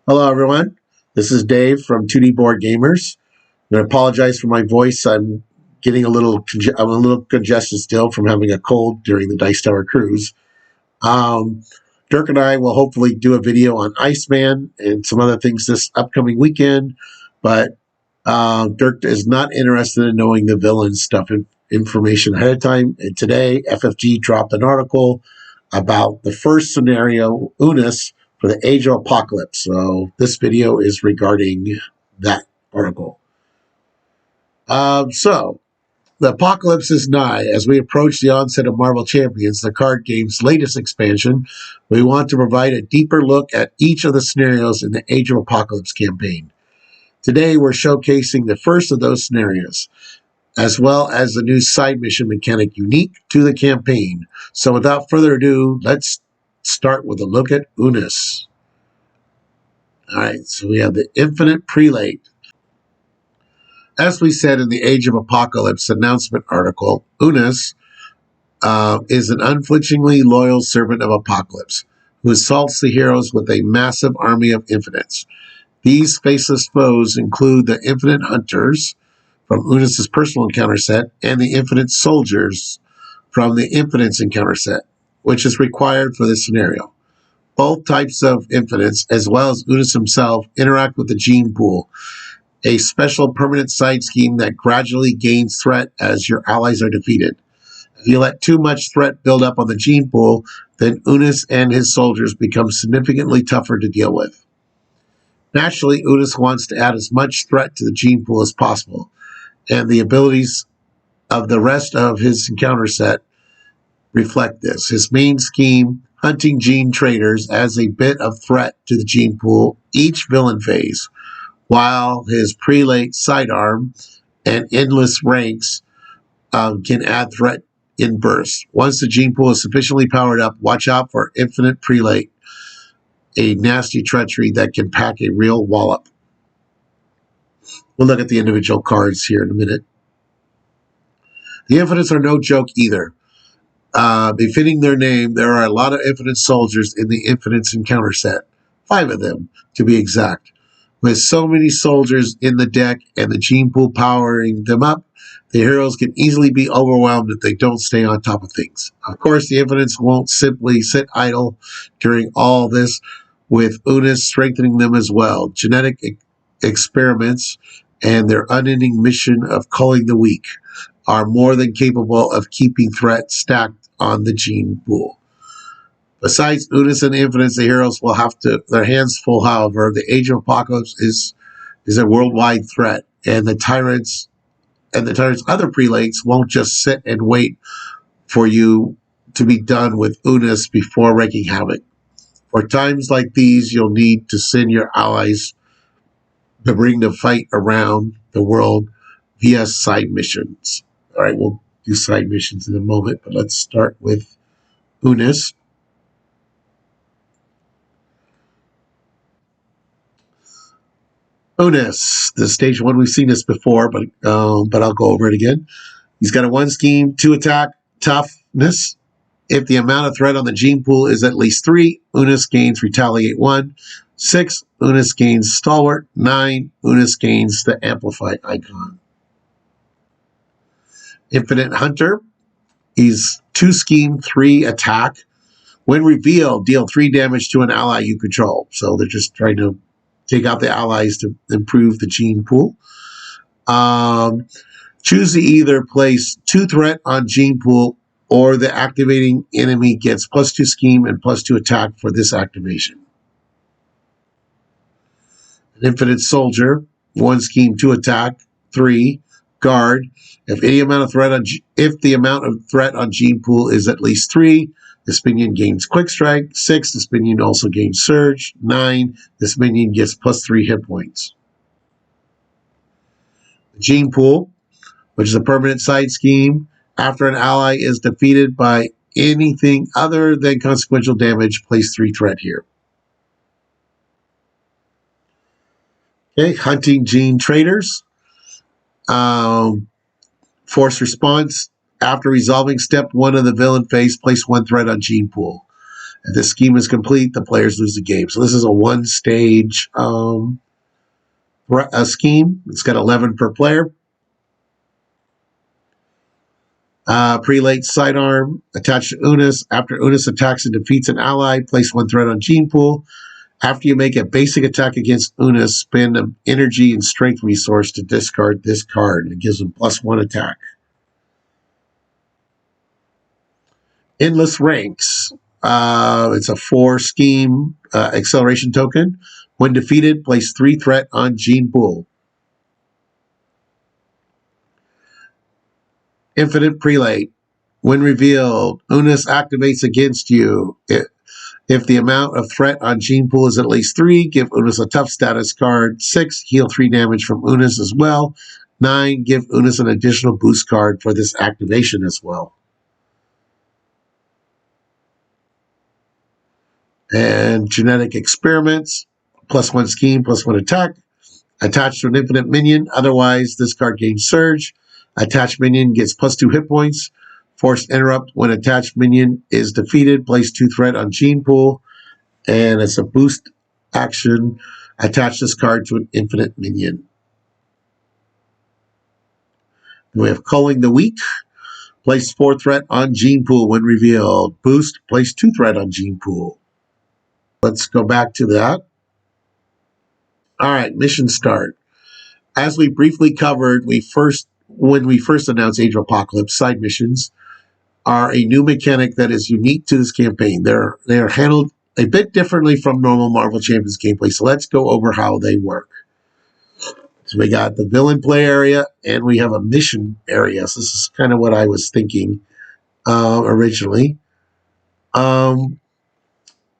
Hello, everyone. This is Dave from 2D Board Gamers. I apologize for my voice. I'm a little congested still from having a cold during the Dice Tower cruise. Um, Dirk and I will hopefully do a video on Iceman and some other things this upcoming weekend, but Dirk is not interested in knowing the villain stuff and information ahead of time. And today, FFG dropped an article about the first scenario, Unus, for the Age of Apocalypse. So this video is regarding that article. So the apocalypse is nigh. As we approach the onset of Marvel Champions, the card game's latest expansion, we want to provide a deeper look at each of the scenarios in the Age of Apocalypse campaign. Today, we're showcasing the first of those scenarios, as well as the new side mission mechanic unique to the campaign. So without further ado, let's start with a look at Unus. All right, so we have the Infinite Prelate. As we said in the Age of Apocalypse announcement article, Unus is an unflinchingly loyal servant of Apocalypse who assaults the heroes with a massive army of infinites. These faceless foes include the Infinite Hunters from Unus's personal encounter set and the Infinite Soldiers from the Infinites encounter set, which is required for this scenario. Both types of Infinites, as well as Unus himself, interact with the gene pool, a special permanent side scheme that gradually gains threat as your allies are defeated. If you let too much threat build up on the gene pool, then Unus and his soldiers become significantly tougher to deal with. Naturally, Unus wants to add as much threat to the gene pool as possible, and the abilities of the rest of his encounter set reflect this. His main scheme, hunting gene traders, adds a bit of threat to the gene pool each villain phase, while his prelate sidearm and endless ranks can add threat in bursts. Once the gene pool is sufficiently powered up, watch out for Infinite Prelate, a nasty treachery that can pack a real wallop. We'll look at the individual cards here in a minute. The Infinites are no joke either. Befitting their name, there are a lot of Infinite soldiers in the Infinites encounter set. 5 of them, to be exact. With so many soldiers in the deck and the gene pool powering them up, the heroes can easily be overwhelmed if they don't stay on top of things. Of course, the Infinites won't simply sit idle during all this, with Unus strengthening them as well. Genetic experiments and their unending mission of culling the weak are more than capable of keeping threat stacked on the gene pool. Besides Unus and Infinites, the heroes will have their hands full, however. The Age of Apocalypse is a worldwide threat, and the tyrants' other prelates won't just sit and wait for you to be done with Unus before wreaking havoc. For times like these, you'll need to send your allies to bring the fight around the world via side missions. All right, we'll do side missions in a moment, but let's start with Unus. Unus, this is stage 1. We've seen this before, but I'll go over it again. He's got a 1 scheme, 2 attack, toughness. If the amount of threat on the gene pool is at least 3, Unus gains retaliate 1. 6, Unus gains stalwart. 9, Unus gains the amplified icon. Infinite Hunter. He's 2 scheme, 3 attack. When revealed, deal 3 damage to an ally you control. So they're just trying to take out the allies to improve the gene pool. Choose to either place 2 threat on gene pool, or the activating enemy gets +2 scheme and +2 attack for this activation. An Infinite Soldier, 1 scheme, 2 attack, 3 guard. If the amount of threat on gene pool is at least 3, this minion gains Quick Strike. 6, this minion also gains Surge. 9, this minion gets +3 hit points. The gene pool, which is a permanent side scheme. After an ally is defeated by anything other than consequential damage, place 3 threat here. Okay, hunting gene traders. Force response. After resolving step 1 of the villain phase, place 1 threat on gene pool. If the scheme is complete, the players lose the game. So this is a one-stage scheme. It's got 11 per player. Prelate sidearm, attached to Unus. After Unus attacks and defeats an ally, place 1 threat on gene pool. After you make a basic attack against Unus, spend an energy and strength resource to discard this card. It gives them +1 attack. Endless Ranks. It's a 4 scheme acceleration token. When defeated, place 3 threat on gene pool. Infinite Prelate. When revealed, Unus activates against you. If the amount of threat on gene pool is at least 3, give Unus a tough status card. 6, heal 3 damage from Unus as well. 9, give Unus an additional boost card for this activation as well. And Genetic Experiments, +1 scheme, +1 attack. Attached to an infinite minion. Otherwise, this card gains Surge. Attached minion gets +2 hit points. Forced Interrupt. When attached minion is defeated, place 2 threat on gene pool. And it's a boost action. Attach this card to an infinite minion. We have Culling the Weak. Place 4 threat on gene pool when revealed. Boost. Place 2 threat on gene pool. Let's go back to that. All right, mission start. As we briefly covered, when we first announced Age of Apocalypse, side missions are a new mechanic that is unique to this campaign. They are handled a bit differently from normal Marvel Champions gameplay, so let's go over how they work. So we got the villain play area, and we have a mission area. So this is kind of what I was thinking originally,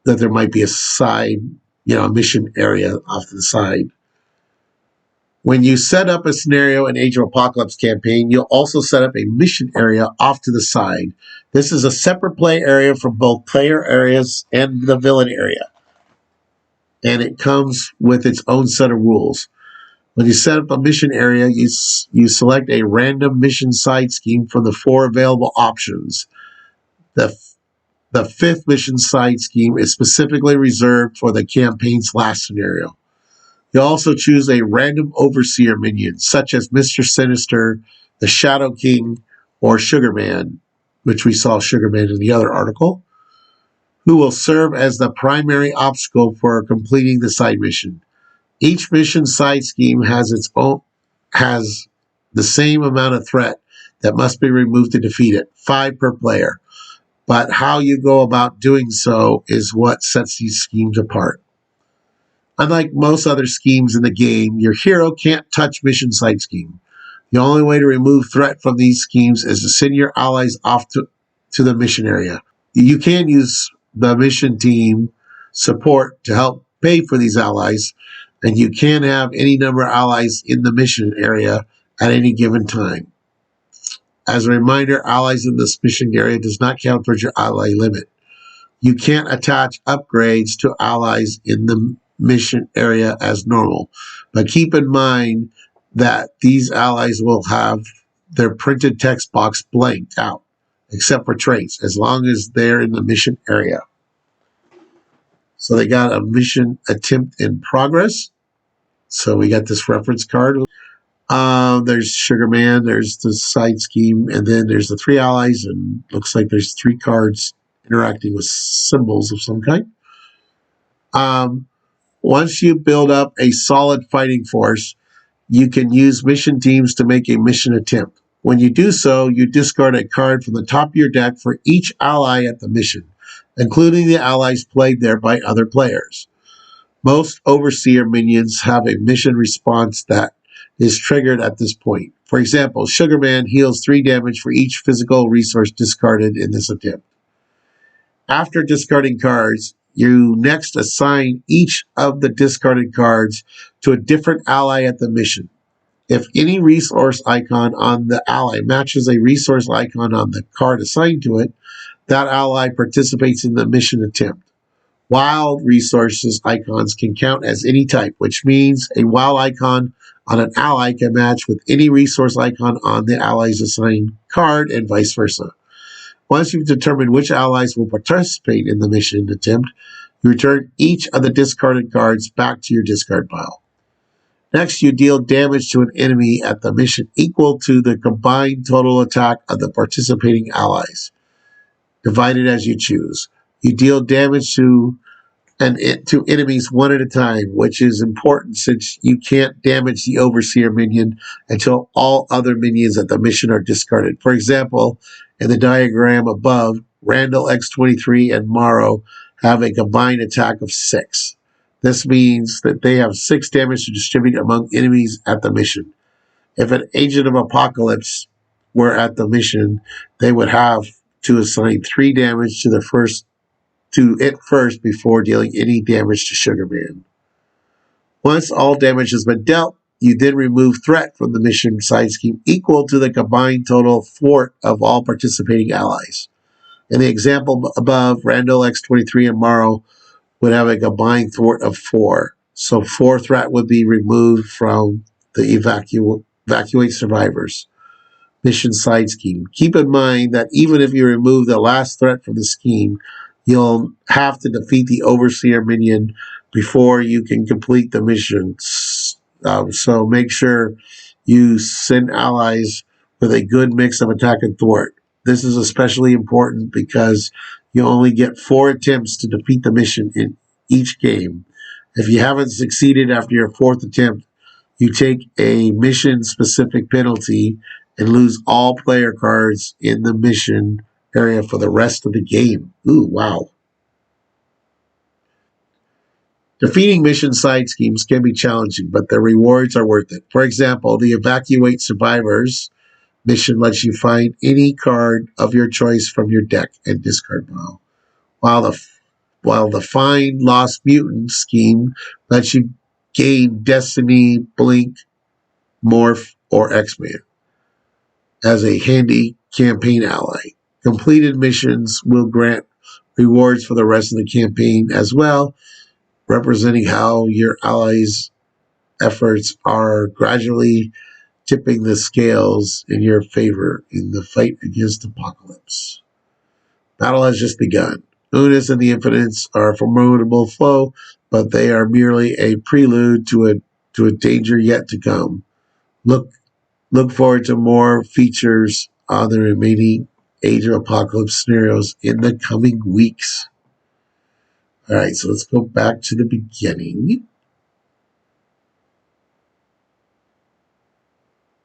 that there might be a side, a mission area off to the side. When you set up a scenario in Age of Apocalypse campaign, you'll also set up a mission area off to the side. This is a separate play area from both player areas and the villain area. And it comes with its own set of rules. When you set up a mission area, you select a random mission side scheme from the 4 available options. The 5th mission side scheme is specifically reserved for the campaign's last scenario. You also choose a random overseer minion, such as Mr. Sinister, the Shadow King, or Sugarman, which we saw Sugarman in the other article, who will serve as the primary obstacle for completing the side mission. Each mission side scheme has the same amount of threat that must be removed to defeat it, 5 per player. But how you go about doing so is what sets these schemes apart. Unlike most other schemes in the game, your hero can't touch mission side scheme. The only way to remove threat from these schemes is to send your allies off to the mission area. You can use the mission team support to help pay for these allies, and you can have any number of allies in the mission area at any given time. As a reminder, allies in this mission area does not count towards your ally limit. You can't attach upgrades to allies in the mission area as normal, but keep in mind that these allies will have their printed text box blanked out, except for traits, as long as they're in the mission area. So they got a mission attempt in progress. So we got this reference card. There's Sugarman, there's the side scheme, and then there's the 3 allies, and looks like there's 3 cards interacting with symbols of some kind. Once you build up a solid fighting force, you can use mission teams to make a mission attempt. When you do so, you discard a card from the top of your deck for each ally at the mission, including the allies played there by other players. Most Overseer minions have a mission response that is triggered at this point. For example, Sugarman heals 3 damage for each physical resource discarded in this attempt. After discarding cards, you next assign each of the discarded cards to a different ally at the mission. If any resource icon on the ally matches a resource icon on the card assigned to it, that ally participates in the mission attempt. Wild resources icons can count as any type, which means a wild icon on an ally can match with any resource icon on the ally's assigned card and vice versa. Once you've determined which allies will participate in the mission attempt, you return each of the discarded cards back to your discard pile. Next, you deal damage to an enemy at the mission equal to the combined total attack of the participating allies, divided as you choose. You deal damage to enemies one at a time, which is important since you can't damage the Overseer minion until all other minions at the mission are discarded. For example, in the diagram above, Randall X23 and Morrow have a combined attack of 6. This means that they have 6 damage to distribute among enemies at the mission. If an Agent of Apocalypse were at the mission, they would have to assign 3 damage to it first before dealing any damage to Sugarman. Once all damage has been dealt, you then remove threat from the mission side scheme equal to the combined total thwart of all participating allies. In the example above, Randall X23 and Morrow would have a combined thwart of 4. So 4 threat would be removed from the evacuate survivors mission side scheme. Keep in mind that even if you remove the last threat from the scheme, you'll have to defeat the Overseer minion before you can complete the mission. So make sure you send allies with a good mix of attack and thwart. This is especially important because you only get 4 attempts to defeat the mission in each game. If you haven't succeeded after your 4th attempt, you take a mission-specific penalty and lose all player cards in the mission area for the rest of the game. Ooh, wow. Defeating mission side schemes can be challenging, but the rewards are worth it. For example, the Evacuate Survivors mission lets you find any card of your choice from your deck and discard pile, while the Find Lost Mutant scheme lets you gain Destiny, Blink, Morph, or X-Man as a handy campaign ally. Completed missions will grant rewards for the rest of the campaign as well, representing how your allies' efforts are gradually tipping the scales in your favor in the fight against Apocalypse. Battle has just begun. Unus and the Infinites are a formidable foe, but they are merely a prelude to a danger yet to come. Look forward to more features on the remaining Age of Apocalypse scenarios in the coming weeks. All right, so let's go back to the beginning.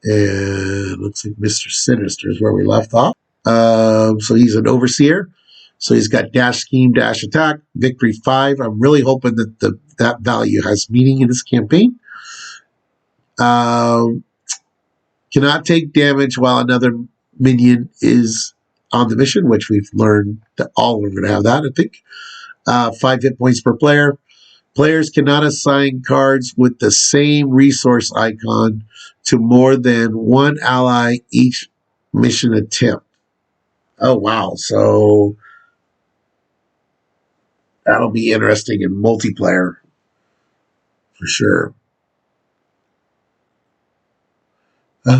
And looks like Mr. Sinister is where we left off. So he's an overseer. So he's got dash scheme, dash attack, victory 5. I'm really hoping that that value has meaning in this campaign. Cannot take damage while another minion is on the mission, which we've learned that all are going to have that, I think. 5 hit points per player. Players cannot assign cards with the same resource icon to more than one ally each mission attempt. Oh, wow. So that'll be interesting in multiplayer for sure.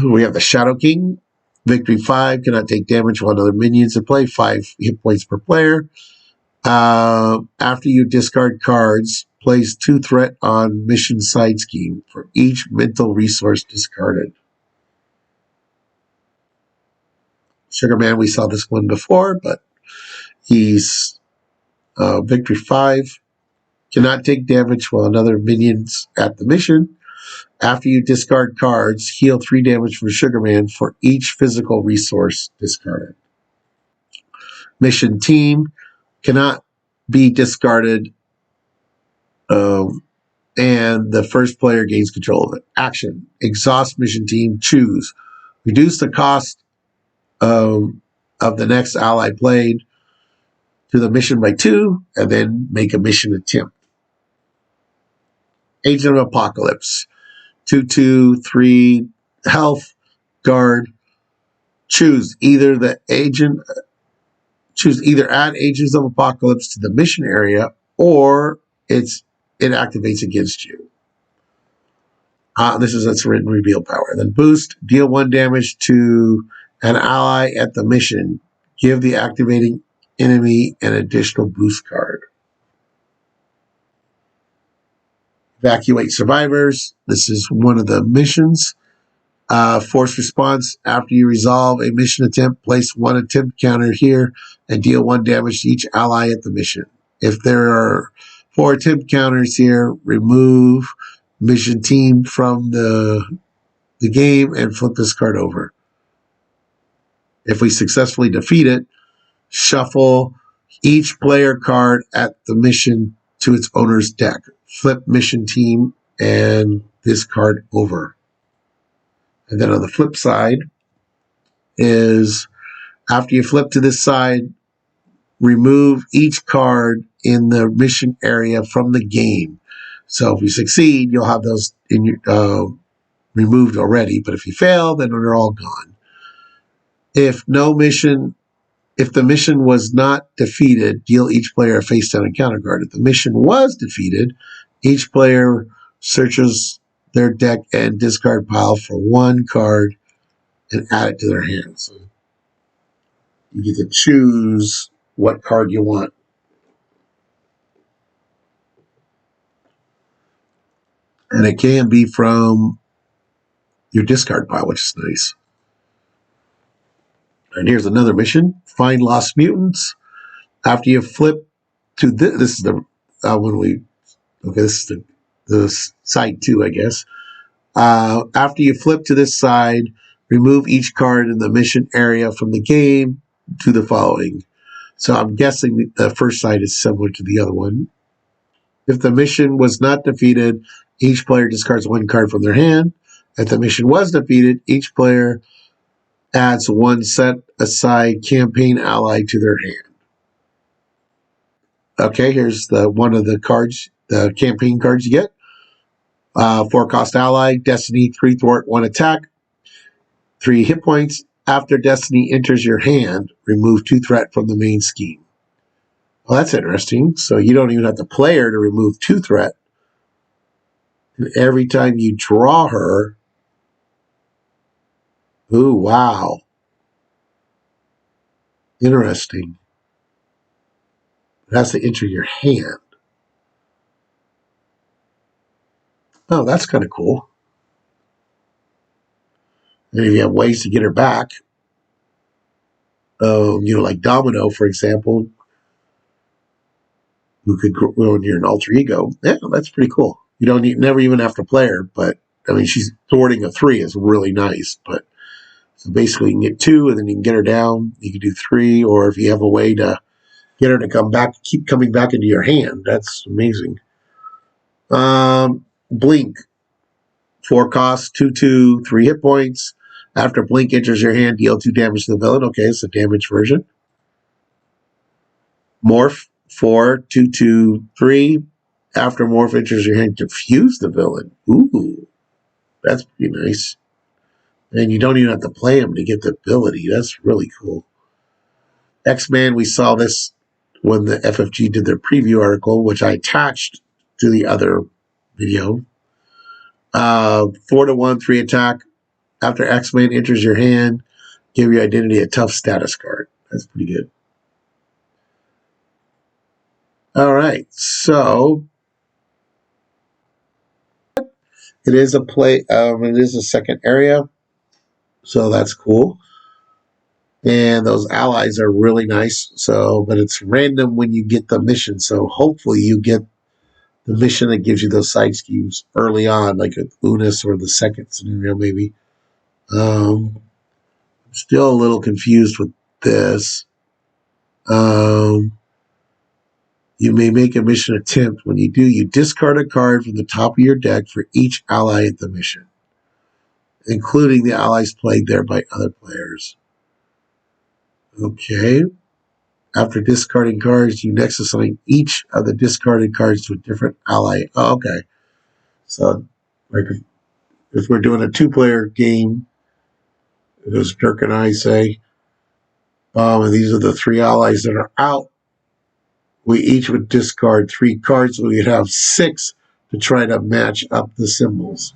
We have the Shadow King. Victory 5, cannot take damage while other minions in play. 5 hit points per player. After you discard cards, place 2 threat on mission side scheme for each mental resource discarded. Sugarman, we saw this one before, but he's victory 5. Cannot take damage while another minion's at the mission. After you discard cards, heal 3 damage from Sugarman for each physical resource discarded. Mission team cannot be discarded, and the first player gains control of it. Action. Exhaust mission team. Choose. Reduce the cost of the next ally played to the mission by 2, and then make a mission attempt. Agent of Apocalypse. 2/2/3 health guard. Choose either add Agents of Apocalypse to the mission area, or it activates against you. This is its written reveal power. Then boost, deal 1 damage to an ally at the mission. Give the activating enemy an additional boost card. Evacuate survivors. This is one of the missions. Force response. After you resolve a mission attempt, place one attempt counter here and deal 1 damage to each ally at the mission. If there are 4 attempt counters here, remove mission team from the game and flip this card over. If we successfully defeat it, shuffle each player card at the mission to its owner's deck. Flip mission team and this card over. And then on the flip side is after you flip to this side, remove each card in the mission area from the game. So if you succeed, you'll have those in your removed already. But if you fail, then they're all gone. If the mission was not defeated, deal each player a face down encounter card. If the mission was defeated, each player searches their deck and discard pile for 1 card and add it to their hand. So you get to choose what card you want. And it can be from your discard pile, which is nice. And here's another mission. Find lost mutants. After you flip to this is the when we this is the side 2, I guess. After you flip to this side, remove each card in the mission area from the game to the following. So I'm guessing the first side is similar to the other one. If the mission was not defeated, each player discards 1 card from their hand. If the mission was defeated, each player adds 1 set aside campaign ally to their hand. Okay, here's one of the cards, the campaign cards you get. 4-cost ally, Destiny, 3 thwart, 1 attack, 3 hit points. After Destiny enters your hand, remove 2 threat from the main scheme. Well, that's interesting. So you don't even have the player to remove 2 threat. And every time you draw her, ooh, wow. Interesting. It has to enter your hand. Oh, that's kind of cool. And if you have ways to get her back, like Domino, for example, who could grow into an alter ego. Yeah, that's pretty cool. You don't never even have to play her, but I mean, she's thwarting a 3 is really nice. But so basically, you can get 2, and then you can get her down. You can do 3, or if you have a way to get her to come back, keep coming back into your hand, that's amazing. Blink, 4 costs, 2/2, 3 hit points. After Blink enters your hand, deal 2 damage to the villain. Okay, it's a damage version. Morph, 4, 2/2, 3. After Morph enters your hand, confuse the villain. Ooh, that's pretty nice. And you don't even have to play him to get the ability. That's really cool. X-Man, we saw this when the FFG did their preview article, which I attached to the other video. 4-1, 3 attack. After X-Man enters your hand, give your identity a tough status card. That's pretty good. All right, so it is a it is a second area, so that's cool. And those allies are really nice. So, but it's random when you get the mission. So hopefully you get the mission that gives you those side schemes early on, like at Unus or the second scenario, maybe. I'm still a little confused with this. You may make a mission attempt. When you do, you discard a card from the top of your deck for each ally at the mission, including the allies played there by other players. Okay. After discarding cards, you next assign each of the discarded cards to a different ally. Oh, okay. So, like, if we're doing a 2-player game, as Dirk and I say, and these are the 3 allies that are out, we each would discard 3 cards, so we'd have 6 to try to match up the symbols.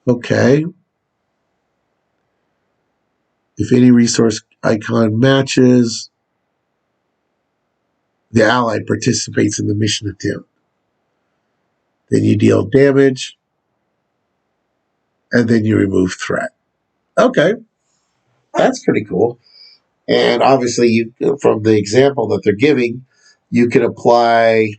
Okay. If any resource icon matches, the ally participates in the mission attempt. Then you deal damage, and then you remove threat. Okay, that's pretty cool. And obviously, from the example that they're giving, you can apply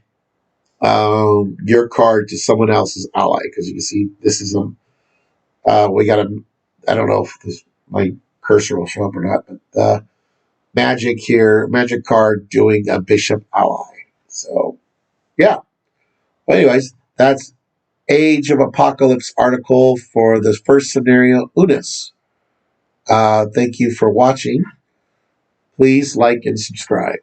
your card to someone else's ally, because you can see this is we got a, I don't know if my cursor will show up or not, but magic here, magic card doing a bishop ally. So yeah. But anyways, that's Age of Apocalypse article for the first scenario, Unus. Thank you for watching. Please like and subscribe.